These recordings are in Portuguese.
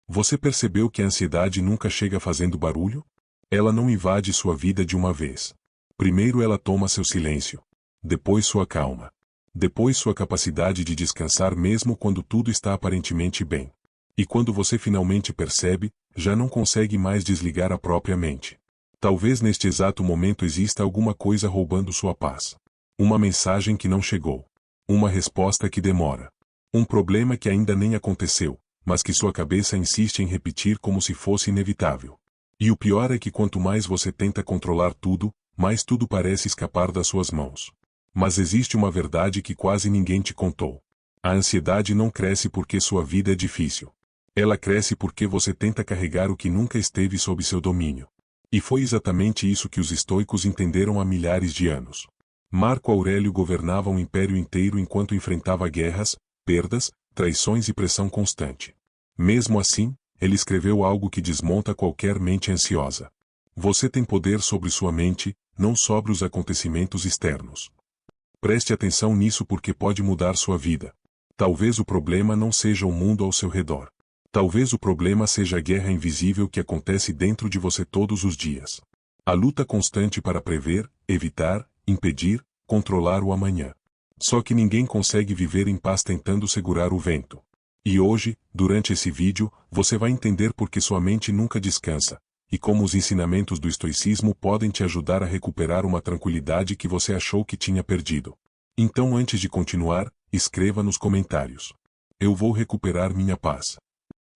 Você percebeu que a ansiedade nunca chega fazendo barulho? Ela não invade sua vida de uma vez. Primeiro ela toma seu silêncio. Depois sua calma. Depois sua capacidade de descansar mesmo quando tudo está aparentemente bem. E quando você finalmente percebe, já não consegue mais desligar a própria mente. Talvez neste exato momento exista alguma coisa roubando sua paz. Uma mensagem que não chegou. Uma resposta que demora. Um problema que ainda nem aconteceu, mas que sua cabeça insiste em repetir como se fosse inevitável. E o pior é que quanto mais você tenta controlar tudo, mais tudo parece escapar das suas mãos. Mas existe uma verdade que quase ninguém te contou. A ansiedade não cresce porque sua vida é difícil. Ela cresce porque você tenta carregar o que nunca esteve sob seu domínio. E foi exatamente isso que os estoicos entenderam há milhares de anos. Marco Aurélio governava um império inteiro enquanto enfrentava guerras, perdas, traições e pressão constante. Mesmo assim, ele escreveu algo que desmonta qualquer mente ansiosa. Você tem poder sobre sua mente, não sobre os acontecimentos externos. Preste atenção nisso porque pode mudar sua vida. Talvez o problema não seja o mundo ao seu redor. Talvez o problema seja a guerra invisível que acontece dentro de você todos os dias. A luta constante para prever, evitar, impedir, controlar o amanhã. Só que ninguém consegue viver em paz tentando segurar o vento. E hoje, durante esse vídeo, você vai entender por que sua mente nunca descansa, e como os ensinamentos do estoicismo podem te ajudar a recuperar uma tranquilidade que você achou que tinha perdido. Então antes de continuar, escreva nos comentários: eu vou recuperar minha paz.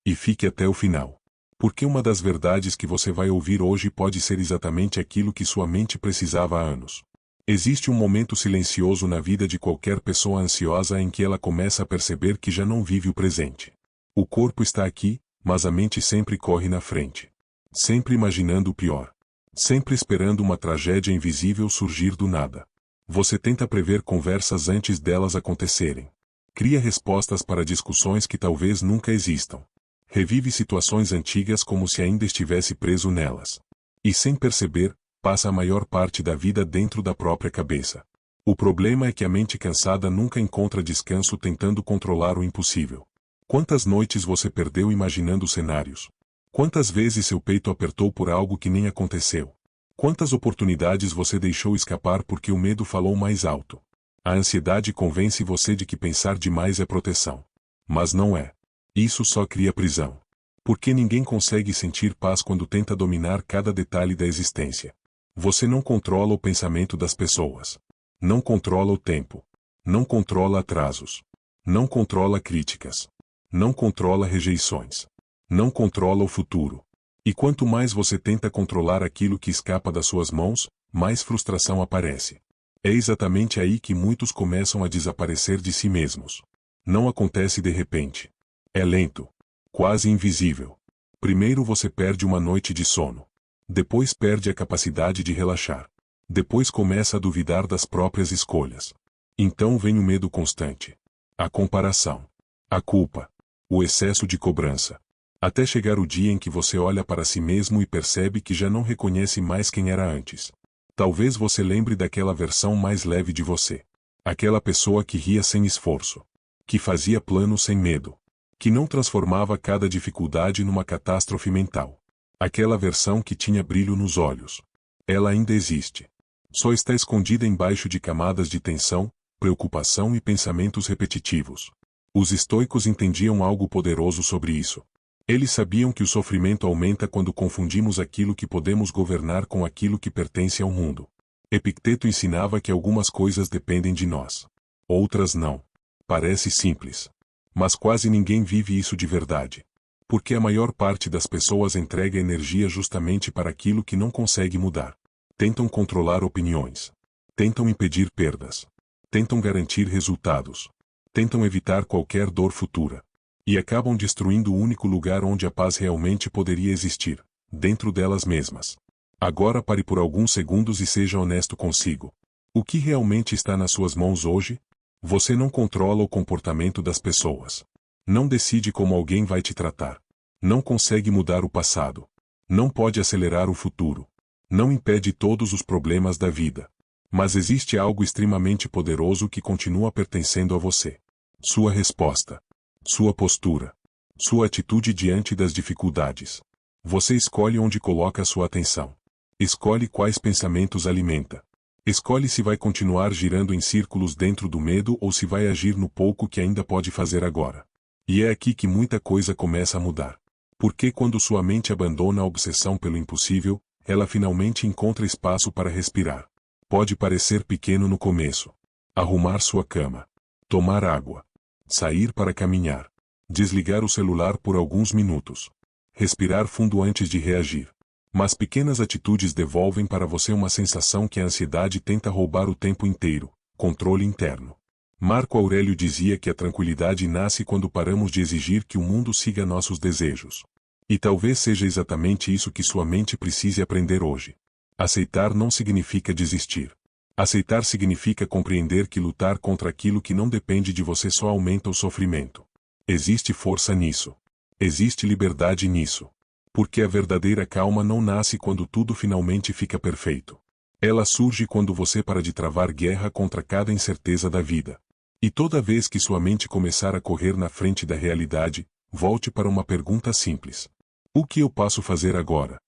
E fique até o final. Porque uma das verdades que você vai ouvir hoje pode ser exatamente aquilo que sua mente precisava há anos. Existe um momento silencioso na vida de qualquer pessoa ansiosa em que ela começa a perceber que já não vive o presente. O corpo está aqui, mas a mente sempre corre na frente. Sempre imaginando o pior. Sempre esperando uma tragédia invisível surgir do nada. Você tenta prever conversas antes delas acontecerem. Cria respostas para discussões que talvez nunca existam. Revive situações antigas como se ainda estivesse preso nelas. E sem perceber, passa a maior parte da vida dentro da própria cabeça. O problema é que a mente cansada nunca encontra descanso tentando controlar o impossível. Quantas noites você perdeu imaginando cenários? Quantas vezes seu peito apertou por algo que nem aconteceu? Quantas oportunidades você deixou escapar porque o medo falou mais alto? A ansiedade convence você de que pensar demais é proteção. Mas não é. Isso só cria prisão. Porque ninguém consegue sentir paz quando tenta dominar cada detalhe da existência. Você não controla o pensamento das pessoas. Não controla o tempo. Não controla atrasos. Não controla críticas. Não controla rejeições. Não controla o futuro. E quanto mais você tenta controlar aquilo que escapa das suas mãos, mais frustração aparece. É exatamente aí que muitos começam a desaparecer de si mesmos. Não acontece de repente. É lento. Quase invisível. Primeiro você perde uma noite de sono. Depois perde a capacidade de relaxar. Depois começa a duvidar das próprias escolhas. Então vem o medo constante. A comparação. A culpa. O excesso de cobrança. Até chegar o dia em que você olha para si mesmo e percebe que já não reconhece mais quem era antes. Talvez você lembre daquela versão mais leve de você. Aquela pessoa que ria sem esforço. Que fazia planos sem medo. Que não transformava cada dificuldade numa catástrofe mental. Aquela versão que tinha brilho nos olhos. Ela ainda existe. Só está escondida embaixo de camadas de tensão, preocupação e pensamentos repetitivos. Os estoicos entendiam algo poderoso sobre isso. Eles sabiam que o sofrimento aumenta quando confundimos aquilo que podemos governar com aquilo que pertence ao mundo. Epicteto ensinava que algumas coisas dependem de nós. Outras não. Parece simples. Mas quase ninguém vive isso de verdade. Porque a maior parte das pessoas entrega energia justamente para aquilo que não consegue mudar. Tentam controlar opiniões. Tentam impedir perdas. Tentam garantir resultados. Tentam evitar qualquer dor futura. E acabam destruindo o único lugar onde a paz realmente poderia existir, dentro delas mesmas. Agora pare por alguns segundos e seja honesto consigo. O que realmente está nas suas mãos hoje? Você não controla o comportamento das pessoas. Não decide como alguém vai te tratar. Não consegue mudar o passado. Não pode acelerar o futuro. Não impede todos os problemas da vida. Mas existe algo extremamente poderoso que continua pertencendo a você. Sua resposta. Sua postura. Sua atitude diante das dificuldades. Você escolhe onde coloca sua atenção. Escolhe quais pensamentos alimenta. Escolhe se vai continuar girando em círculos dentro do medo ou se vai agir no pouco que ainda pode fazer agora. E é aqui que muita coisa começa a mudar. Porque quando sua mente abandona a obsessão pelo impossível, ela finalmente encontra espaço para respirar. Pode parecer pequeno no começo. Arrumar sua cama. Tomar água. Sair para caminhar. Desligar o celular por alguns minutos. Respirar fundo antes de reagir. Mas pequenas atitudes devolvem para você uma sensação que a ansiedade tenta roubar o tempo inteiro: controle interno. Marco Aurélio dizia que a tranquilidade nasce quando paramos de exigir que o mundo siga nossos desejos. E talvez seja exatamente isso que sua mente precise aprender hoje. Aceitar não significa desistir. Aceitar significa compreender que lutar contra aquilo que não depende de você só aumenta o sofrimento. Existe força nisso. Existe liberdade nisso. Porque a verdadeira calma não nasce quando tudo finalmente fica perfeito. Ela surge quando você para de travar guerra contra cada incerteza da vida. E toda vez que sua mente começar a correr na frente da realidade, volte para uma pergunta simples. O que eu posso fazer agora?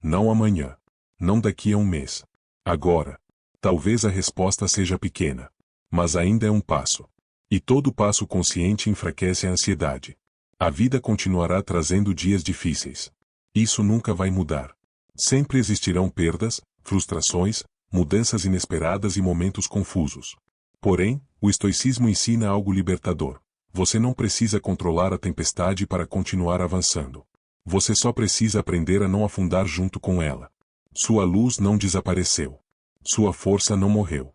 Não amanhã. Não daqui a um mês. Agora. Talvez a resposta seja pequena. Mas ainda é um passo. E todo passo consciente enfraquece a ansiedade. A vida continuará trazendo dias difíceis. Isso nunca vai mudar. Sempre existirão perdas, frustrações, mudanças inesperadas e momentos confusos. Porém, o estoicismo ensina algo libertador. Você não precisa controlar a tempestade para continuar avançando. Você só precisa aprender a não afundar junto com ela. Sua luz não desapareceu. Sua força não morreu.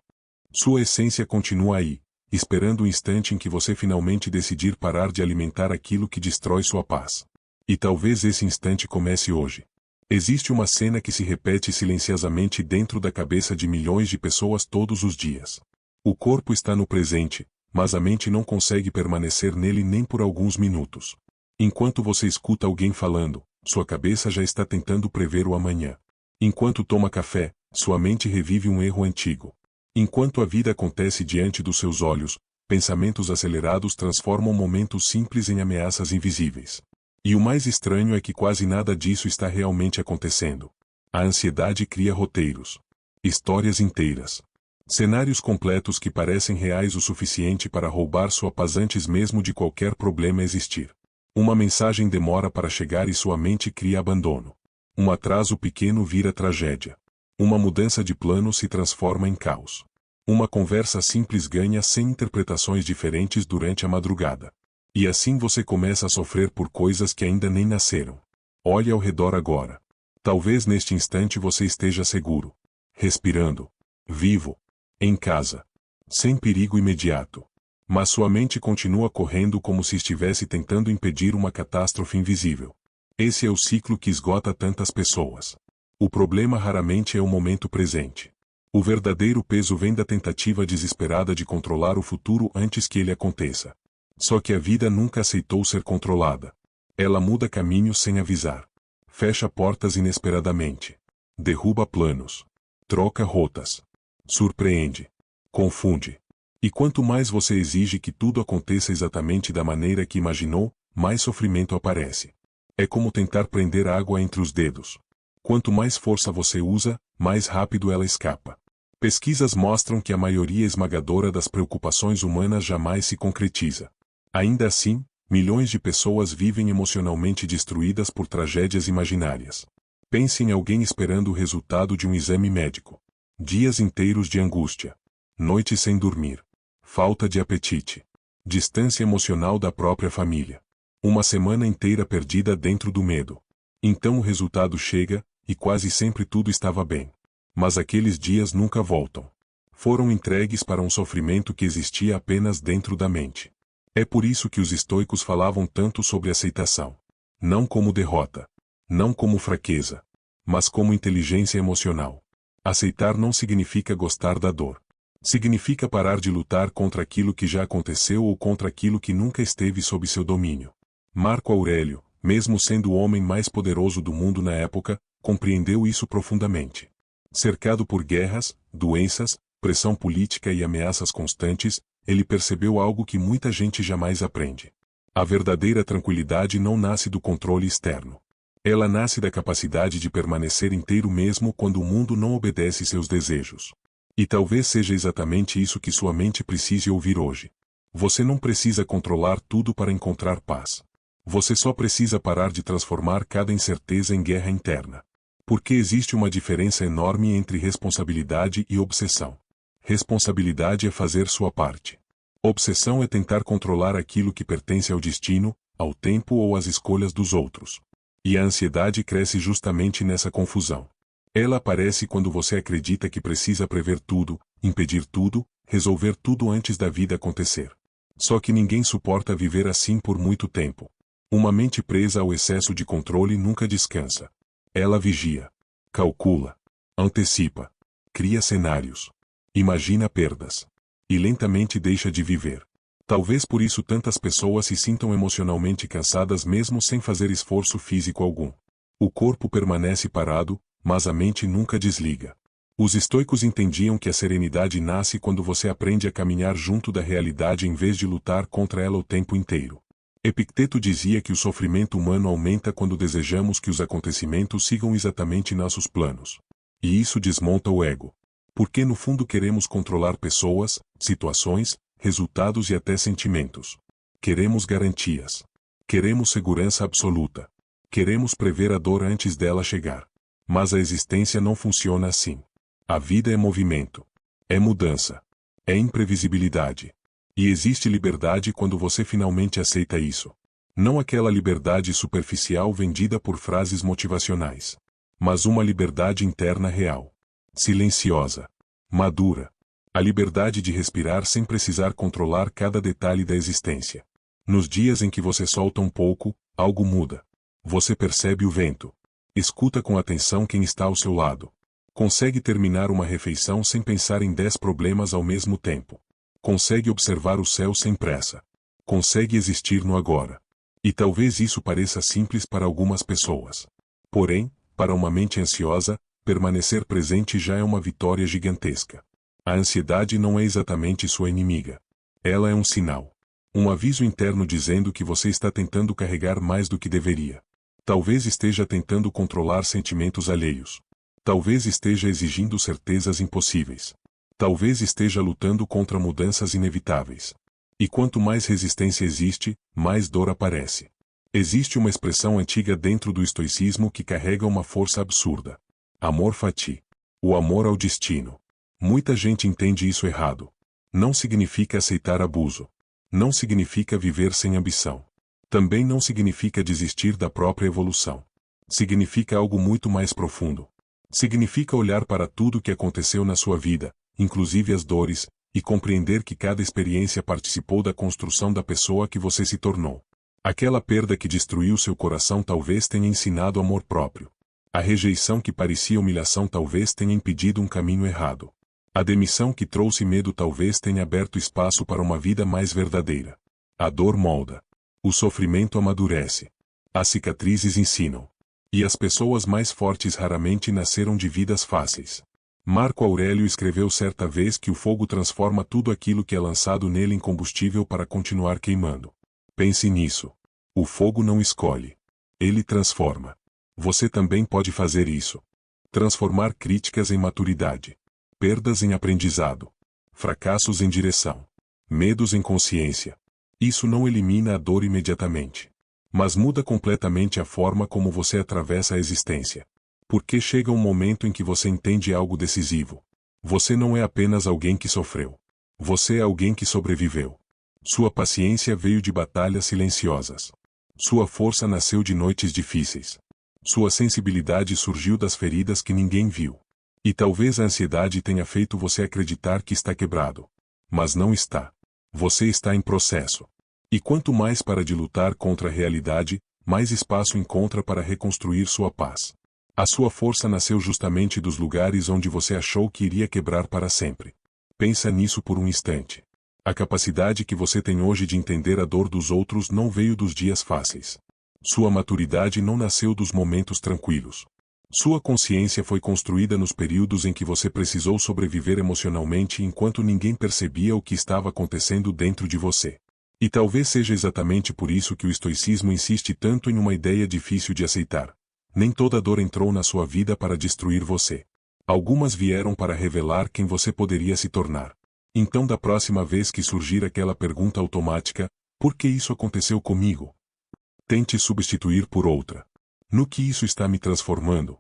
Sua essência continua aí, esperando o instante em que você finalmente decidir parar de alimentar aquilo que destrói sua paz. E talvez esse instante comece hoje. Existe uma cena que se repete silenciosamente dentro da cabeça de milhões de pessoas todos os dias. O corpo está no presente, mas a mente não consegue permanecer nele nem por alguns minutos. Enquanto você escuta alguém falando, sua cabeça já está tentando prever o amanhã. Enquanto toma café, sua mente revive um erro antigo. Enquanto a vida acontece diante dos seus olhos, pensamentos acelerados transformam momentos simples em ameaças invisíveis. E o mais estranho é que quase nada disso está realmente acontecendo. A ansiedade cria roteiros. Histórias inteiras. Cenários completos que parecem reais o suficiente para roubar sua paz antes mesmo de qualquer problema existir. Uma mensagem demora para chegar e sua mente cria abandono. Um atraso pequeno vira tragédia. Uma mudança de plano se transforma em caos. Uma conversa simples ganha 100 interpretações diferentes durante a madrugada. E assim você começa a sofrer por coisas que ainda nem nasceram. Olhe ao redor agora. Talvez neste instante você esteja seguro. Respirando. Vivo. Em casa. Sem perigo imediato. Mas sua mente continua correndo como se estivesse tentando impedir uma catástrofe invisível. Esse é o ciclo que esgota tantas pessoas. O problema raramente é o momento presente. O verdadeiro peso vem da tentativa desesperada de controlar o futuro antes que ele aconteça. Só que a vida nunca aceitou ser controlada. Ela muda caminhos sem avisar. Fecha portas inesperadamente. Derruba planos. Troca rotas. Surpreende. Confunde. E quanto mais você exige que tudo aconteça exatamente da maneira que imaginou, mais sofrimento aparece. É como tentar prender água entre os dedos. Quanto mais força você usa, mais rápido ela escapa. Pesquisas mostram que a maioria esmagadora das preocupações humanas jamais se concretiza. Ainda assim, milhões de pessoas vivem emocionalmente destruídas por tragédias imaginárias. Pense em alguém esperando o resultado de um exame médico. Dias inteiros de angústia. Noites sem dormir. Falta de apetite. Distância emocional da própria família. Uma semana inteira perdida dentro do medo. Então o resultado chega, e quase sempre tudo estava bem. Mas aqueles dias nunca voltam. Foram entregues para um sofrimento que existia apenas dentro da mente. É por isso que os estoicos falavam tanto sobre aceitação. Não como derrota. Não como fraqueza. Mas como inteligência emocional. Aceitar não significa gostar da dor. Significa parar de lutar contra aquilo que já aconteceu ou contra aquilo que nunca esteve sob seu domínio. Marco Aurélio, mesmo sendo o homem mais poderoso do mundo na época, compreendeu isso profundamente. Cercado por guerras, doenças, pressão política e ameaças constantes, ele percebeu algo que muita gente jamais aprende. A verdadeira tranquilidade não nasce do controle externo. Ela nasce da capacidade de permanecer inteiro mesmo quando o mundo não obedece seus desejos. E talvez seja exatamente isso que sua mente precise ouvir hoje. Você não precisa controlar tudo para encontrar paz. Você só precisa parar de transformar cada incerteza em guerra interna. Porque existe uma diferença enorme entre responsabilidade e obsessão. Responsabilidade é fazer sua parte. Obsessão é tentar controlar aquilo que pertence ao destino, ao tempo ou às escolhas dos outros. E a ansiedade cresce justamente nessa confusão. Ela aparece quando você acredita que precisa prever tudo, impedir tudo, resolver tudo antes da vida acontecer. Só que ninguém suporta viver assim por muito tempo. Uma mente presa ao excesso de controle nunca descansa. Ela vigia, calcula, antecipa, cria cenários, imagina perdas. E lentamente deixa de viver. Talvez por isso tantas pessoas se sintam emocionalmente cansadas mesmo sem fazer esforço físico algum. O corpo permanece parado, mas a mente nunca desliga. Os estoicos entendiam que a serenidade nasce quando você aprende a caminhar junto da realidade em vez de lutar contra ela o tempo inteiro. Epicteto dizia que o sofrimento humano aumenta quando desejamos que os acontecimentos sigam exatamente nossos planos. E isso desmonta o ego. Porque no fundo queremos controlar pessoas, situações, resultados e até sentimentos. Queremos garantias. Queremos segurança absoluta. Queremos prever a dor antes dela chegar. Mas a existência não funciona assim. A vida é movimento. É mudança. É imprevisibilidade. E existe liberdade quando você finalmente aceita isso. Não aquela liberdade superficial vendida por frases motivacionais. Mas uma liberdade interna real. Silenciosa. Madura. A liberdade de respirar sem precisar controlar cada detalhe da existência. Nos dias em que você solta um pouco, algo muda. Você percebe o vento. Escuta com atenção quem está ao seu lado. Consegue terminar uma refeição sem pensar em 10 problemas ao mesmo tempo. Consegue observar o céu sem pressa. Consegue existir no agora. E talvez isso pareça simples para algumas pessoas. Porém, para uma mente ansiosa, permanecer presente já é uma vitória gigantesca. A ansiedade não é exatamente sua inimiga. Ela é um sinal. Um aviso interno dizendo que você está tentando carregar mais do que deveria. Talvez esteja tentando controlar sentimentos alheios. Talvez esteja exigindo certezas impossíveis. Talvez esteja lutando contra mudanças inevitáveis. E quanto mais resistência existe, mais dor aparece. Existe uma expressão antiga dentro do estoicismo que carrega uma força absurda. Amor fati. O amor ao destino. Muita gente entende isso errado. Não significa aceitar abuso. Não significa viver sem ambição. Também não significa desistir da própria evolução. Significa algo muito mais profundo. Significa olhar para tudo o que aconteceu na sua vida, inclusive as dores, e compreender que cada experiência participou da construção da pessoa que você se tornou. Aquela perda que destruiu seu coração talvez tenha ensinado amor próprio. A rejeição que parecia humilhação talvez tenha impedido um caminho errado. A demissão que trouxe medo talvez tenha aberto espaço para uma vida mais verdadeira. A dor molda. O sofrimento amadurece. As cicatrizes ensinam. E as pessoas mais fortes raramente nasceram de vidas fáceis. Marco Aurélio escreveu certa vez que o fogo transforma tudo aquilo que é lançado nele em combustível para continuar queimando. Pense nisso. O fogo não escolhe. Ele transforma. Você também pode fazer isso. Transformar críticas em maturidade. Perdas em aprendizado. Fracassos em direção. Medos em consciência. Isso não elimina a dor imediatamente. Mas muda completamente a forma como você atravessa a existência. Porque chega um momento em que você entende algo decisivo. Você não é apenas alguém que sofreu. Você é alguém que sobreviveu. Sua paciência veio de batalhas silenciosas. Sua força nasceu de noites difíceis. Sua sensibilidade surgiu das feridas que ninguém viu. E talvez a ansiedade tenha feito você acreditar que está quebrado. Mas não está. Você está em processo. E quanto mais para de lutar contra a realidade, mais espaço encontra para reconstruir sua paz. A sua força nasceu justamente dos lugares onde você achou que iria quebrar para sempre. Pensa nisso por um instante. A capacidade que você tem hoje de entender a dor dos outros não veio dos dias fáceis. Sua maturidade não nasceu dos momentos tranquilos. Sua consciência foi construída nos períodos em que você precisou sobreviver emocionalmente enquanto ninguém percebia o que estava acontecendo dentro de você. E talvez seja exatamente por isso que o estoicismo insiste tanto em uma ideia difícil de aceitar. Nem toda dor entrou na sua vida para destruir você. Algumas vieram para revelar quem você poderia se tornar. Então, da próxima vez que surgir aquela pergunta automática, por que isso aconteceu comigo? Tente substituir por outra. No que isso está me transformando?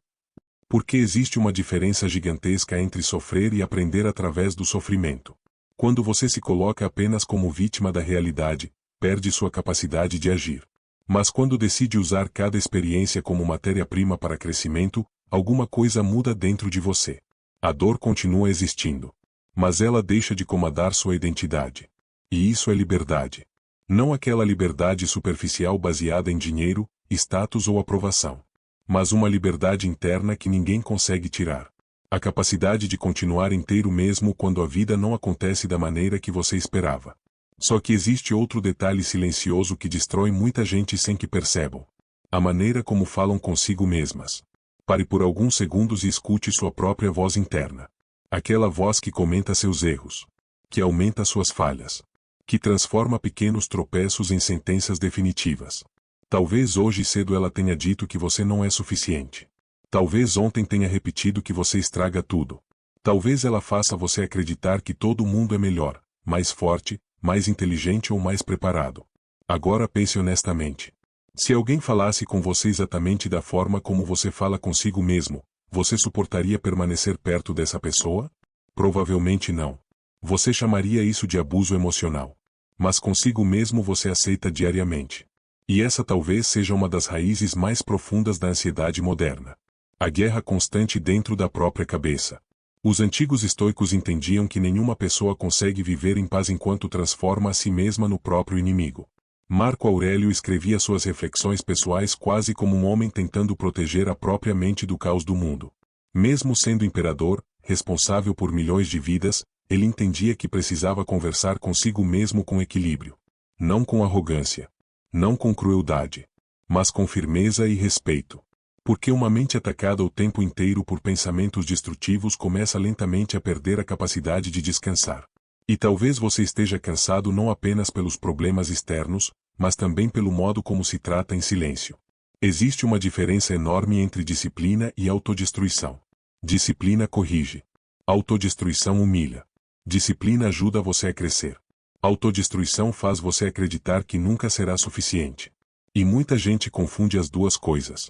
Porque existe uma diferença gigantesca entre sofrer e aprender através do sofrimento. Quando você se coloca apenas como vítima da realidade, perde sua capacidade de agir. Mas quando decide usar cada experiência como matéria-prima para crescimento, alguma coisa muda dentro de você. A dor continua existindo. Mas ela deixa de comandar sua identidade. E isso é liberdade. Não aquela liberdade superficial baseada em dinheiro, status ou aprovação. Mas uma liberdade interna que ninguém consegue tirar. A capacidade de continuar inteiro mesmo quando a vida não acontece da maneira que você esperava. Só que existe outro detalhe silencioso que destrói muita gente sem que percebam. A maneira como falam consigo mesmas. Pare por alguns segundos e escute sua própria voz interna. Aquela voz que comenta seus erros. Que aumenta suas falhas. Que transforma pequenos tropeços em sentenças definitivas. Talvez hoje cedo ela tenha dito que você não é suficiente. Talvez ontem tenha repetido que você estraga tudo. Talvez ela faça você acreditar que todo mundo é melhor, mais forte, mais inteligente ou mais preparado. Agora pense honestamente. Se alguém falasse com você exatamente da forma como você fala consigo mesmo, você suportaria permanecer perto dessa pessoa? Provavelmente não. Você chamaria isso de abuso emocional. Mas consigo mesmo você aceita diariamente. E essa talvez seja uma das raízes mais profundas da ansiedade moderna. A guerra constante dentro da própria cabeça. Os antigos estoicos entendiam que nenhuma pessoa consegue viver em paz enquanto transforma a si mesma no próprio inimigo. Marco Aurélio escrevia suas reflexões pessoais quase como um homem tentando proteger a própria mente do caos do mundo. Mesmo sendo imperador, responsável por milhões de vidas, ele entendia que precisava conversar consigo mesmo com equilíbrio. Não com arrogância. Não com crueldade. Mas com firmeza e respeito. Porque uma mente atacada o tempo inteiro por pensamentos destrutivos começa lentamente a perder a capacidade de descansar. E talvez você esteja cansado não apenas pelos problemas externos, mas também pelo modo como se trata em silêncio. Existe uma diferença enorme entre disciplina e autodestruição. Disciplina corrige. Autodestruição humilha. Disciplina ajuda você a crescer. Autodestruição faz você acreditar que nunca será suficiente. E muita gente confunde as duas coisas.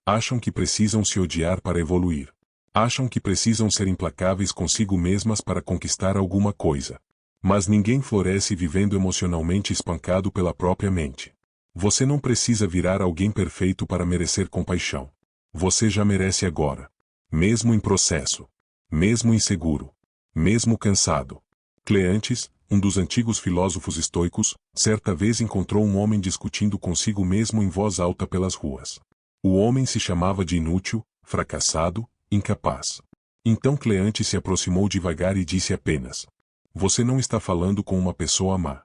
Acham que precisam se odiar para evoluir. Acham que precisam ser implacáveis consigo mesmas para conquistar alguma coisa. Mas ninguém floresce vivendo emocionalmente espancado pela própria mente. Você não precisa virar alguém perfeito para merecer compaixão. Você já merece agora. Mesmo em processo. Mesmo inseguro. Mesmo cansado. Cleantes, um dos antigos filósofos estoicos, certa vez encontrou um homem discutindo consigo mesmo em voz alta pelas ruas. O homem se chamava de inútil, fracassado, incapaz. Então Cleante se aproximou devagar e disse apenas: "Você não está falando com uma pessoa má.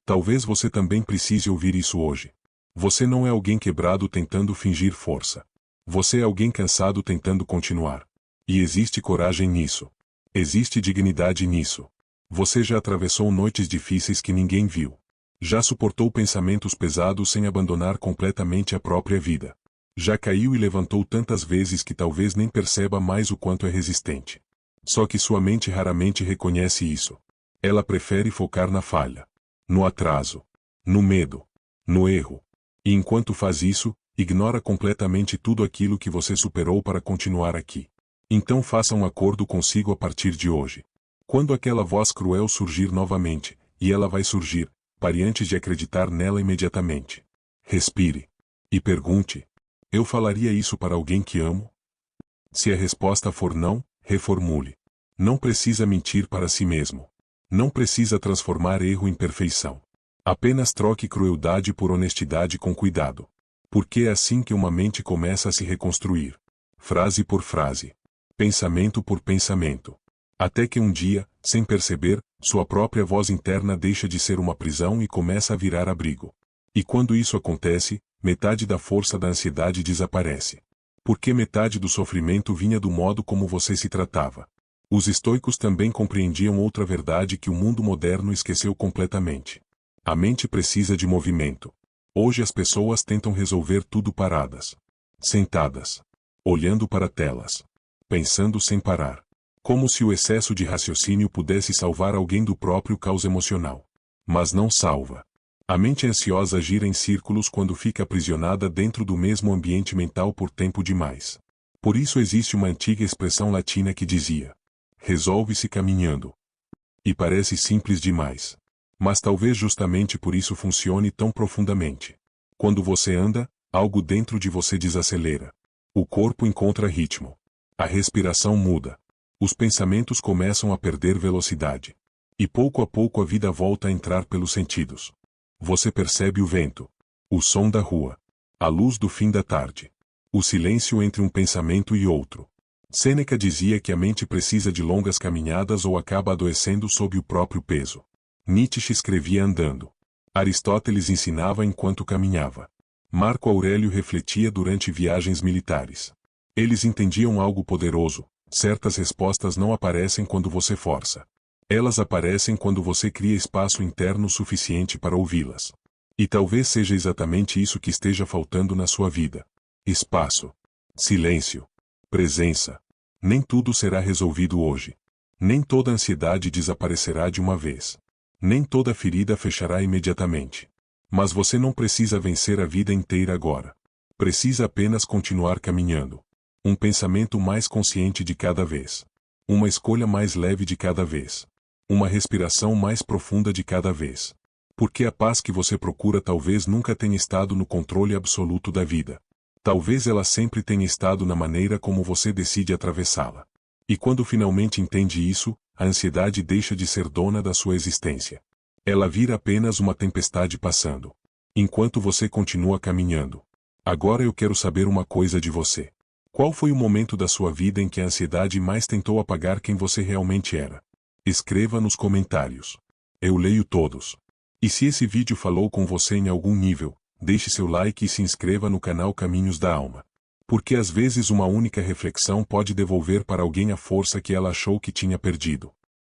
Talvez você também precise ouvir isso hoje. Você não é alguém quebrado tentando fingir força. Você é alguém cansado tentando continuar. E existe coragem nisso. Existe dignidade nisso. Você já atravessou noites difíceis que ninguém viu. Já suportou pensamentos pesados sem abandonar completamente a própria vida. Já caiu e levantou tantas vezes que talvez nem perceba mais o quanto é resistente. Só que sua mente raramente reconhece isso. Ela prefere focar na falha, no atraso, no medo, no erro. E enquanto faz isso, ignora completamente tudo aquilo que você superou para continuar aqui. Então faça um acordo consigo a partir de hoje. Quando aquela voz cruel surgir novamente, e ela vai surgir, pare antes de acreditar nela imediatamente. Respire. E pergunte: eu falaria isso para alguém que amo? Se a resposta for não, reformule. Não precisa mentir para si mesmo. Não precisa transformar erro em perfeição. Apenas troque crueldade por honestidade com cuidado. Porque é assim que uma mente começa a se reconstruir. Frase por frase. Pensamento por pensamento. Até que um dia, sem perceber, sua própria voz interna deixa de ser uma prisão e começa a virar abrigo. E quando isso acontece, metade da força da ansiedade desaparece. Porque metade do sofrimento vinha do modo como você se tratava. Os estoicos também compreendiam outra verdade que o mundo moderno esqueceu completamente. A mente precisa de movimento. Hoje as pessoas tentam resolver tudo paradas. Sentadas. Olhando para telas. Pensando sem parar. Como se o excesso de raciocínio pudesse salvar alguém do próprio caos emocional. Mas não salva. A mente ansiosa gira em círculos quando fica aprisionada dentro do mesmo ambiente mental por tempo demais. Por isso existe uma antiga expressão latina que dizia: resolve-se caminhando. E parece simples demais. Mas talvez justamente por isso funcione tão profundamente. Quando você anda, algo dentro de você desacelera. O corpo encontra ritmo. A respiração muda. Os pensamentos começam a perder velocidade. E pouco a pouco a vida volta a entrar pelos sentidos. Você percebe o vento, o som da rua, a luz do fim da tarde, o silêncio entre um pensamento e outro. Sêneca dizia que a mente precisa de longas caminhadas ou acaba adoecendo sob o próprio peso. Nietzsche escrevia andando. Aristóteles ensinava enquanto caminhava. Marco Aurélio refletia durante viagens militares. Eles entendiam algo poderoso: certas respostas não aparecem quando você força. Elas aparecem quando você cria espaço interno suficiente para ouvi-las. E talvez seja exatamente isso que esteja faltando na sua vida. Espaço. Silêncio. Presença. Nem tudo será resolvido hoje. Nem toda ansiedade desaparecerá de uma vez. Nem toda ferida fechará imediatamente. Mas você não precisa vencer a vida inteira agora. Precisa apenas continuar caminhando. Um pensamento mais consciente de cada vez. Uma escolha mais leve de cada vez. Uma respiração mais profunda de cada vez. Porque a paz que você procura talvez nunca tenha estado no controle absoluto da vida. Talvez ela sempre tenha estado na maneira como você decide atravessá-la. E quando finalmente entende isso, a ansiedade deixa de ser dona da sua existência. Ela vira apenas uma tempestade passando. Enquanto você continua caminhando. Agora eu quero saber uma coisa de você. Qual foi o momento da sua vida em que a ansiedade mais tentou apagar quem você realmente era? Escreva nos comentários. Eu leio todos. E se esse vídeo falou com você em algum nível, deixe seu like e se inscreva no canal Caminhos da Alma. Porque às vezes uma única reflexão pode devolver para alguém a força que ela achou que tinha perdido.